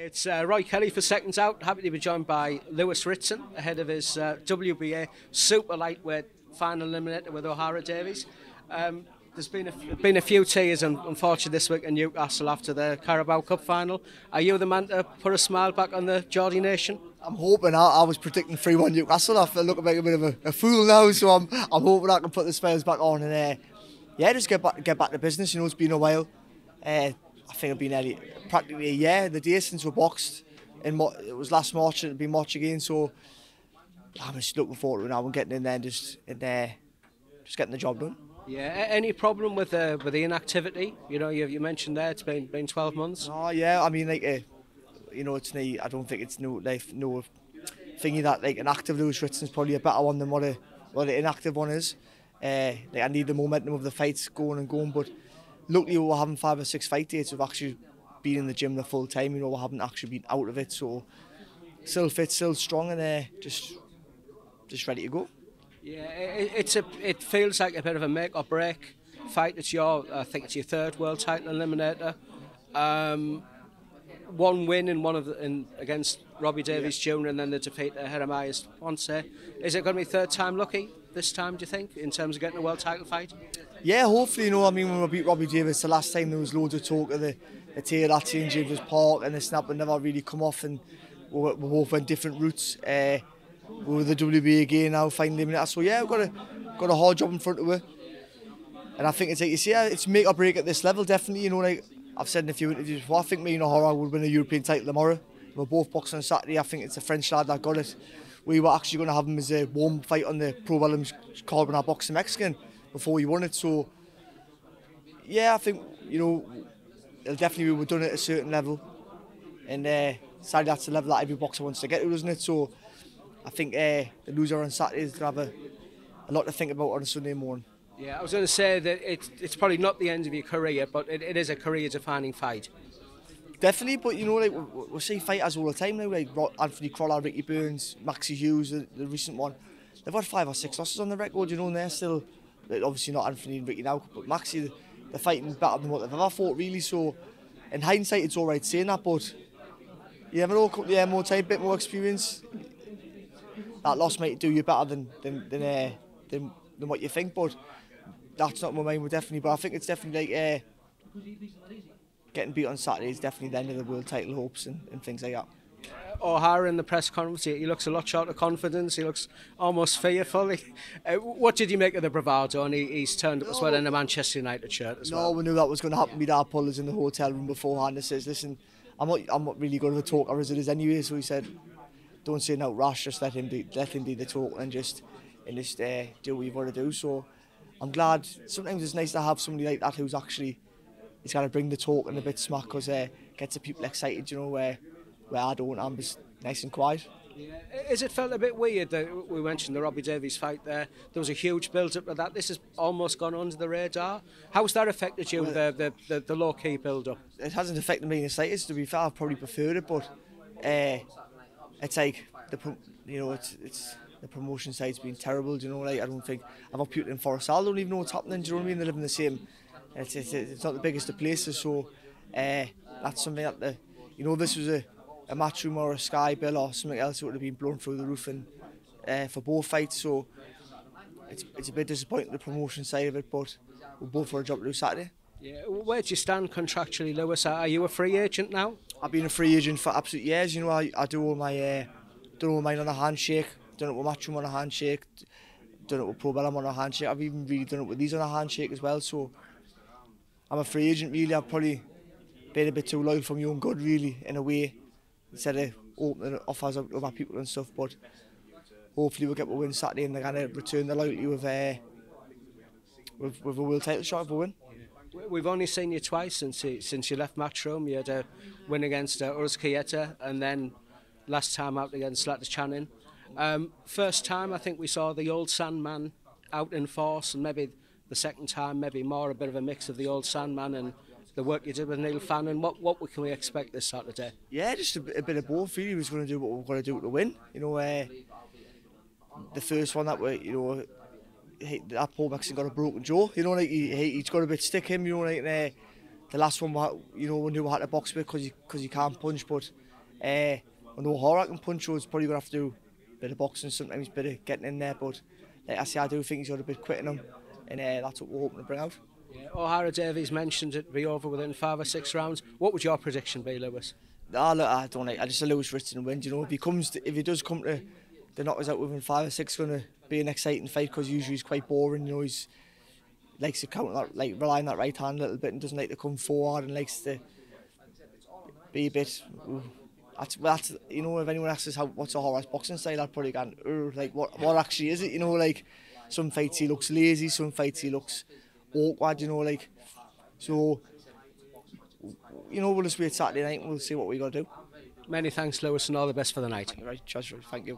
It's Roy Kelly for Seconds Out. Happy to be joined by Lewis Ritson ahead of his WBA super lightweight final eliminator with Ohara Davies. There's been a few tears, unfortunately, this week in Newcastle after the Carabao Cup final. Are you the man to put a smile back on the Geordie nation? I'm hoping. I was predicting 3-1 Newcastle. I feel like a bit of a fool now, so I'm hoping I can put the smiles back on and just get back to business. You know, it's been a while. I think it's been practically a year, the day since we boxed. It was last March, and it'll be March again, so I'm just looking forward to it now and getting in there and just getting the job done. Yeah, any problem with the inactivity? You know, you mentioned there it's been 12 months. Oh yeah, I mean you know, it's I don't think it's no thingy that like an active Lewis Ritson is probably a better one than what the inactive one is. I need the momentum of the fights going, but luckily we're having 5 or 6 fight dates. We've actually been in the gym the full time. You know, we haven't actually been out of it, so still fit, still strong, and just ready to go. Yeah, it feels like a bit of a make or break fight. I think it's your 3rd world title eliminator. One win against Robbie Davies Jr. and then the defeat at Jeremias Ponce. Is it going to be 3rd time lucky this time, do you think, in terms of getting a world title fight? Yeah, hopefully. You know, I mean, when we beat Robbie Davies the last time, there was loads of talk of the tear at St James's Park, and the snap had never really come off, and we both went different routes. We're the WBA again now, finally eliminator. So yeah, we've got a hard job in front of it, and I think it's like you say, it's make or break at this level. Definitely, you know, like I've said in a few interviews before, I think me and Ohara would win a European title tomorrow. We're both boxing on Saturday. I think it's a French lad that got it. We were actually going to have him as a warm fight on the Pro Wellham's card when I boxed the Mexican before he won it. So yeah, I think, you know, it'll definitely be done at a certain level, and sadly that's the level that every boxer wants to get to, doesn't it? So I think the loser on Saturday is going to have a lot to think about on a Sunday morning. Yeah, I was going to say that it's probably not the end of your career, but it is a career-defining fight. Definitely, but you know, like we see fighters all the time now, like Anthony Crolla, Ricky Burns, Maxie Hughes, the recent one. They've had 5 or 6 losses on the record, you know, and they're still, obviously not Anthony and Ricky now, but Maxie, they're fighting better than what they've ever fought, really. So in hindsight, it's all right saying that, but you never know, a couple of years more time, bit more experience, that loss might do you better than what you think, but that's not my mind. But I think it's definitely like getting beat on Saturday is definitely the end of the world title hopes and things like that. O'Hara in the press conference, he looks a lot short of confidence. He looks almost fearful. What did you make of the bravado? And he's turned up as well in a Manchester United shirt as well. No, we knew that was going to happen. My dad pulled us in the hotel room beforehand and says, "Listen, I'm not really good of a talker as it is anyway." So he said, "Don't say no rash. Just let him do the talk and just do what you've got to do." So I'm glad. Sometimes it's nice to have somebody like that who's actually he's got to bring the talk and a bit smack, because gets the people excited. You know, where I don't. I'm just nice and quiet. Yeah. Is it felt a bit weird that we mentioned the Robbie Davies fight there? There was a huge build-up to that. This has almost gone under the radar. How's that affected you, the low-key build-up? It hasn't affected me in the slightest. To be fair, I probably preferred it, but it's like it's the promotion side's been terrible. Do you know, like I don't think I've got people in Forest. I don't even know what's happening. Do you know what I mean? They live in the same. It's not the biggest of places, so that's something that this was a Matchroom or a Sky Bill or something else, it would have been blown through the roof and for both fights. So it's a bit disappointing, the promotion side of it, but we'll both for a job to do Saturday. Yeah, where do you stand contractually, Lewis? Are you a free agent now? I've been a free agent for absolute years. You know, I do all my done all mine on a handshake, done it with Matchroom on a handshake, done it with Pro Wellham on a handshake. I've even really done it with these on a handshake as well. So I'm a free agent really. I've probably been a bit too loyal from your own good really, in a way, instead of opening offers up to other people and stuff. But hopefully we'll get a win Saturday and they're going to return the loyalty with a world title shot if we win. We've only seen you twice since you left Matchroom. You had a win against Urs Kieta and then last time out against Latis Channing. First time I think we saw the old Sandman out in force, and maybe the second time maybe more a bit of a mix of the old Sandman and the work you did with Neil Fannin. What can we expect this Saturday? Yeah, just a bit of both really. We're going to do what we're going to do to win. You know, the first one that that Paul Maxson got a broken jaw. You know, like he's got a bit stick him. You know, like the last one, you know, we knew we had to box with because he can't punch. But I know Ohara can punch, so he's probably going to have to do a bit of boxing sometimes, a bit of getting in there, but like I say, I do think he's got a bit quick in him, and that's what we're hoping to bring out. Yeah, Ohara Davies mentioned it'd be over within 5 or 6 rounds. What would your prediction be, Lewis? Nah, look, I don't like. I just say Lewis Ritson wins. You know, if he does come to the knockers out within 5 or 6, going to be an exciting fight because usually he's quite boring. You know, he's likes to counter that, like rely on that right hand a little bit, and doesn't like to come forward and likes to be a bit. That's you know, if anyone asks us what's Ohara's boxing style, I'd probably go, like what actually is it? You know, like some fights he looks lazy, some fights he looks awkward. You know, like so. You know, we'll just wait Saturday night and we'll see what we got to do. Many thanks, Lewis, and all the best for the night. Thank you, right, Chaz, thank you.